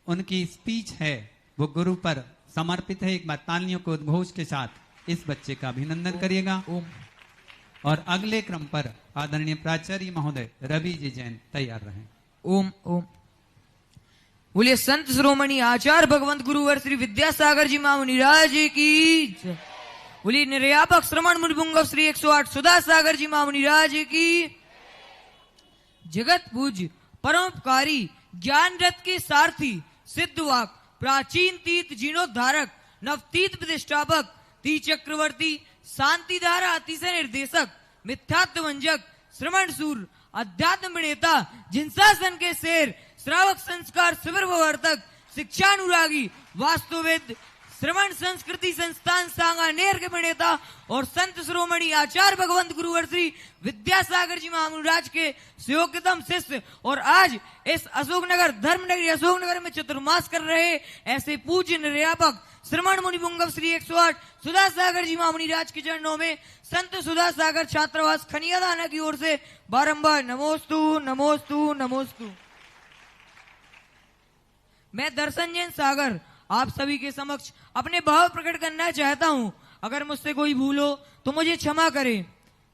उनकी स्पीच है वो गुरु पर समर्पित है। एक बार तालियों को उद्घोष के साथ इस बच्चे का अभिनंदन करिएगा। और अगले क्रम पर आदरणीय प्राचार्य महोदय रवि जी जैन तैयार रहें। ओम ओम। बोलिए संत श्रोमणी आचार्य भगवंत गुरुवर श्री विद्यासागर जी महामुनिराज की जय। बोलिए निर्यापक श्रमण मुनिपुंगव श्री 108 सुधा सागर जी महामुनिराज की। जगत पूज्य परोपकारी ज्ञान रथ के सारथी सिद्धवाक प्राचीन तीर्थ जीर्णोद्धारक नवतीर्थ प्रतिष्ठापक ती चक्रवर्ती शांति धारा अतिशय निर्देशक मिथ्यात्व वंजक श्रवण सूर अध्यात्म नेता जिनसासन के शेर श्रावक संस्कार शिविर प्रवर्तक शिक्षानुरागी वास्तुविद श्रवण संस्कृति संस्थान सांगानेर के प्रणेता और संत श्रोमणी आचार्य भगवंत गुरुवर श्री विद्यासागर जी महामुनिराज के सुयोग्यतम शिष्य और आज इस अशोकनगर धर्मनगरी अशोकनगर में चतुर्मास कर रहे ऐसे पूज्य निर्यापक श्रमण मुनिपुंगव श्री 108 सुधा सागर जी महामुनिराज के चरणों में संत सुधा सागर छात्रावास खनियादाना की ओर से बारंबार नमोस्तु नमोस्तु नमोस्तु। मैं दर्शन जैन सागर आप सभी के समक्ष अपने भाव प्रकट करना चाहता हूं। अगर मुझसे कोई भूल हो तो मुझे क्षमा करें।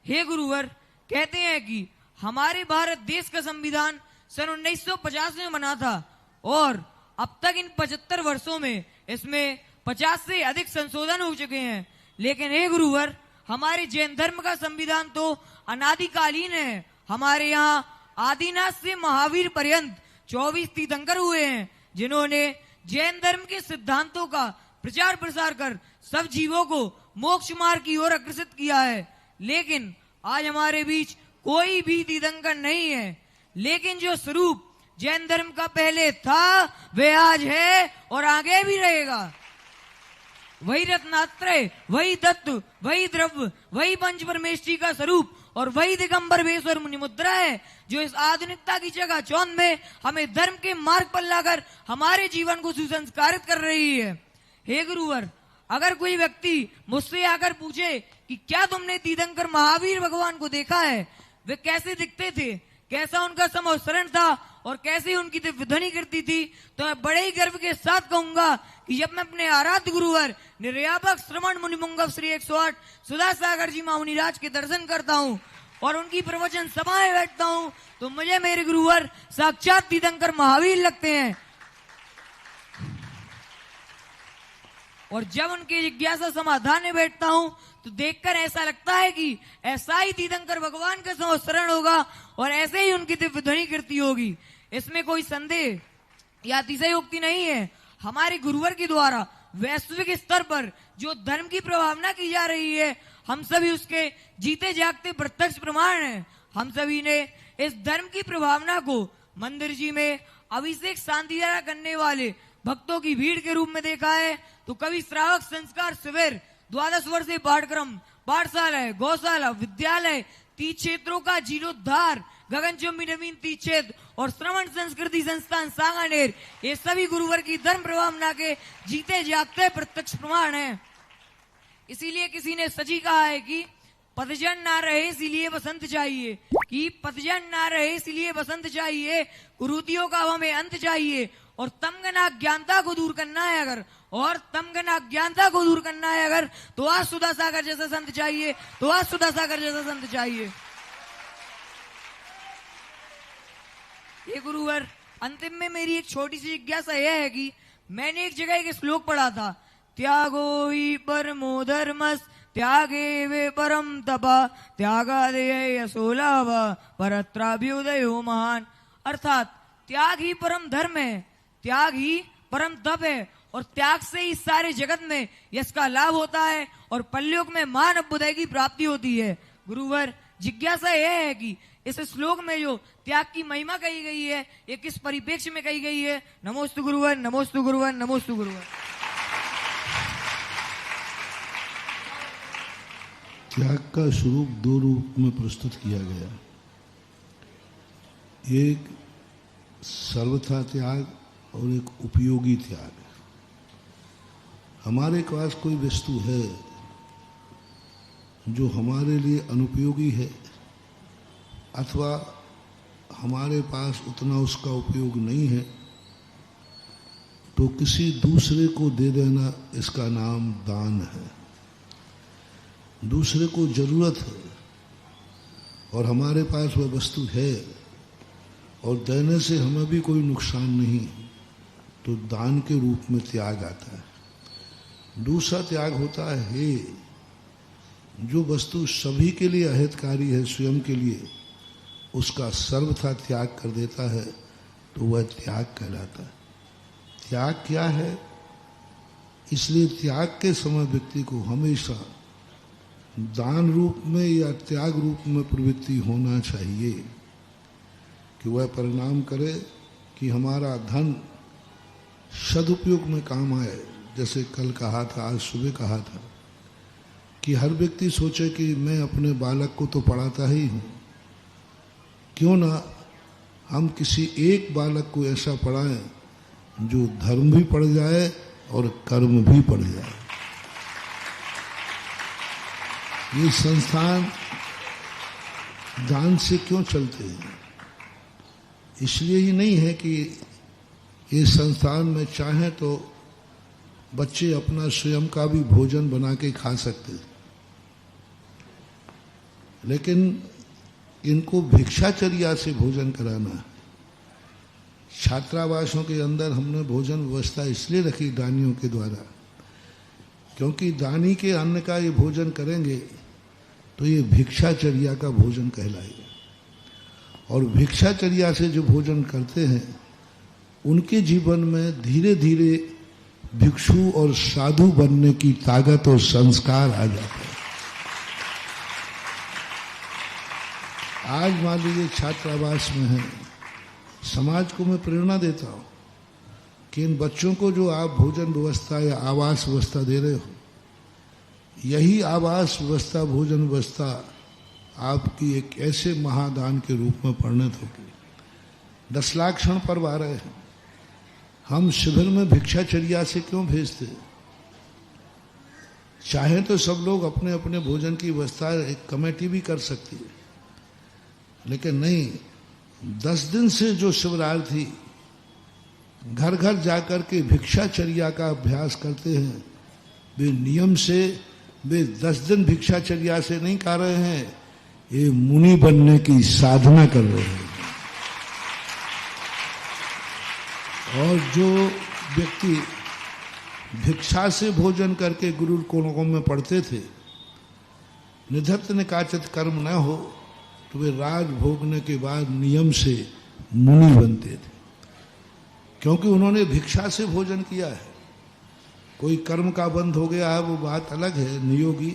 हे गुरुवर, कहते हैं कि हमारे भारत देश का संविधान सन 1950 में बना था और अब तक इन 75 वर्षों में इसमें 50 से अधिक संशोधन हो चुके हैं। लेकिन हे गुरुवर, हमारे जैन धर्म का संविधान तो अनादिकालीन है। हमारे यहाँ आदिनाथ से महावीर पर्यंत 24 तीर्थंकर हुए हैं जिन्होंने जैन धर्म के सिद्धांतों का प्रचार प्रसार कर सब जीवों को मोक्ष मार्ग की ओर अग्रसित किया है। लेकिन आज हमारे बीच कोई भी तीर्थंकर नहीं है। लेकिन जो स्वरूप जैन धर्म का पहले था वह आज है और आगे भी रहेगा। वही रत्नात्रय, वही तत्व, वही द्रव्य, वही पंच परमेष्ठी का स्वरूप और वही दिगंबर वेश और मुनि मुद्रा है जो इस आधुनिकता की जगह चौंध में हमें धर्म के मार्ग पर लाकर हमारे जीवन को सुसंस्कारित कर रही है। हे गुरुवर, अगर कोई व्यक्ति मुझसे आकर पूछे कि क्या तुमने तीर्थंकर महावीर भगवान को देखा है, वे कैसे दिखते थे, कैसा उनका समोसरण था और कैसे उनकी दिव्य ध्वनि करती थी, तो मैं बड़े ही गर्व के साथ कहूंगा कि जब मैं अपने आराध्य गुरुवर निर्यापक श्रमण मुनिपुंगव श्री 108 सुधा सागर जी महामुनिराज के दर्शन करता हूँ और उनकी प्रवचन सभाएं बैठता हूँ तो मुझे मेरे गुरुवर साक्षात तीर्थंकर महावीर लगते हैं। और जब उनकी जिज्ञासा समाधान में बैठता हूँ तो देखकर ऐसा लगता है कि ऐसा ही तीर्थंकर भगवान का संवत्सरण होगा और ऐसे ही उनकी दिव्य ध्वनि कीर्ति होगी। इसमें कोई संदेह या अतिशयोक्ति नहीं है। हमारे गुरुवर के द्वारा वैश्विक स्तर पर जो धर्म की प्रभावना की जा रही है, हम सभी उसके जीते जागते प्रत्यक्ष प्रमाण हैं। हम सभी ने इस धर्म की प्रभावना को मंदिर जी में अभिषेक शांति धारा करने वाले भक्तों की भीड़ के रूप में देखा है। तो कभी श्रावक संस्कार शिविर, 12 वर्षीय पाठक्रम, पाठशाला, गौशाला, विद्यालय, 30 क्षेत्रों का जीर्णोद्धार, गगनचुंबी नवीन 30 क्षेत्र और श्रवण संस्कृति संस्थान सांगानेर, ये सभी गुरुवर की धर्म प्रभावना के जीते जागते प्रत्यक्ष प्रमाण है। इसीलिए किसी ने सच ही कहा है कि पतझड़ ना रहे इसलिए बसंत चाहिए, कि पतझड़ ना रहे इसलिए बसंत चाहिए, कुरीतियों का हमें अंत चाहिए और तमगना ज्ञानता को दूर करना है अगर, और तमगना ज्ञानता को दूर करना है अगर, तो आज सुधा सागर जैसा संत चाहिए, तो आज सुधा सागर जैसा संत चाहिए। ये गुरुवर, अंतिम में मेरी एक छोटी सी जिज्ञासा यह है कि मैंने एक जगह एक श्लोक पढ़ा था, त्यागो ही परमो धर्मस् त्यागे वे परम तपा त्यागादे यशो लाभ परत्राभ्युदयो महान। अर्थात त्याग ही परम धर्म है, त्याग ही परम तप है और त्याग से ही सारे जगत में यश का लाभ होता है और परलोक में महान अभ्युदय की प्राप्ति होती है। गुरुवर, जिज्ञासा यह है कि इस श्लोक में जो त्याग की महिमा कही गई है ये किस परिप्रेक्ष्य में कही गई है। नमोस्तु गुरुवर, नमोस्तु गुरुवर, नमोस्तु गुरुवर। त्याग का स्वरूप दो रूप में प्रस्तुत किया गया। एक सर्वथा त्याग और एक उपयोगी त्याग। हमारे पास कोई वस्तु है जो हमारे लिए अनुपयोगी है अथवा हमारे पास उतना उसका उपयोग नहीं है, तो किसी दूसरे को दे देना, इसका नाम दान है। दूसरे को जरूरत है और हमारे पास वह वस्तु है और देने से हमें भी कोई नुकसान नहीं, तो दान के रूप में त्याग आता है। दूसरा त्याग होता है जो वस्तु सभी के लिए अहितकारी है, स्वयं के लिए, उसका सर्वथा त्याग कर देता है, तो वह त्याग कहलाता है। त्याग क्या है? इसलिए त्याग के समय व्यक्ति को हमेशा दान रूप में या त्याग रूप में प्रवृत्ति होना चाहिए कि वह परिणाम करे कि हमारा धन सदुपयोग में काम आए। जैसे कल कहा था, आज सुबह कहा था कि हर व्यक्ति सोचे कि मैं अपने बालक को तो पढ़ाता ही हूँ, क्यों ना हम किसी एक बालक को ऐसा पढ़ाएं जो धर्म भी पढ़ जाए और कर्म भी पढ़ जाए। ये संस्थान दान से क्यों चलते हैं? इसलिए ही नहीं है कि ये संस्थान में चाहे तो बच्चे अपना स्वयं का भी भोजन बना के खा सकते, लेकिन इनको भिक्षाचर्या से भोजन कराना। छात्रावासों के अंदर हमने भोजन व्यवस्था इसलिए रखी दानियों के द्वारा, क्योंकि दानी के अन्न का ये भोजन करेंगे तो ये भिक्षाचर्या का भोजन कहलाएगा। और भिक्षाचर्या से जो भोजन करते हैं उनके जीवन में धीरे धीरे भिक्षु और साधु बनने की ताकत और संस्कार आ जाता है। आज मान लीजिए छात्रावास में है, समाज को मैं प्रेरणा देता हूँ कि इन बच्चों को जो आप भोजन व्यवस्था या आवास व्यवस्था दे रहे हो, यही आवास व्यवस्था, भोजन व्यवस्था आपकी एक ऐसे महादान के रूप में परिणत होगी। 10 लाख क्षण पर्व आ रहे हैं, हम शिविर में भिक्षाचर्या से क्यों भेजते? चाहे तो सब लोग अपने अपने भोजन की व्यवस्था एक कमेटी भी कर सकती है, लेकिन नहीं। 10 दिन से जो शिविरार्थी घर घर जाकर के भिक्षाचर्या का अभ्यास करते हैं, वे नियम से, वे 10 दिन भिक्षाचर्या से नहीं कर रहे हैं, ये मुनि बनने की साधना कर रहे हैं। और जो व्यक्ति भिक्षा से भोजन करके गुरुकुलों में पढ़ते थे, निधत्त निकाचित कर्म न हो, तो वे राज भोगने के बाद नियम से मुनि बनते थे, क्योंकि उन्होंने भिक्षा से भोजन किया है। कोई कर्म का बंध हो गया है वो बात अलग है, नियोगी,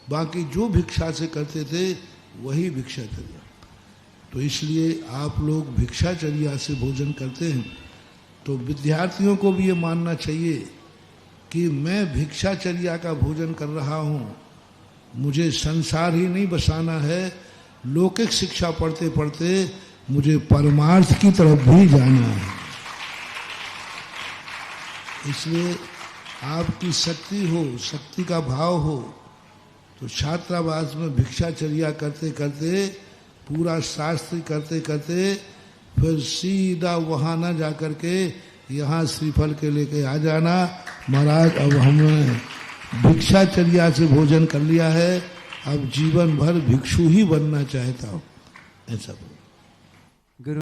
बाकी जो भिक्षा से करते थे वही भिक्षाचर्या। तो इसलिए आप लोग भिक्षाचर्या से भोजन करते हैं, तो विद्यार्थियों को भी ये मानना चाहिए कि मैं भिक्षाचर्या का भोजन कर रहा हूँ, मुझे संसार ही नहीं बसाना है, लौकिक शिक्षा पढ़ते पढ़ते मुझे परमार्थ की तरफ भी जाना है। इसलिए आपकी शक्ति हो, शक्ति का भाव हो, तो छात्रावास में भिक्षाचर्या करते करते, पूरा शास्त्र करते करते, फिर सीधा वहाँ न जा कर के यहाँ श्रीफल के लेके आ जाना, महाराज अब हमने भिक्षाचर्या से भोजन कर लिया है, अब जीवन भर भिक्षु ही बनना चाहता हूँ, ऐसा।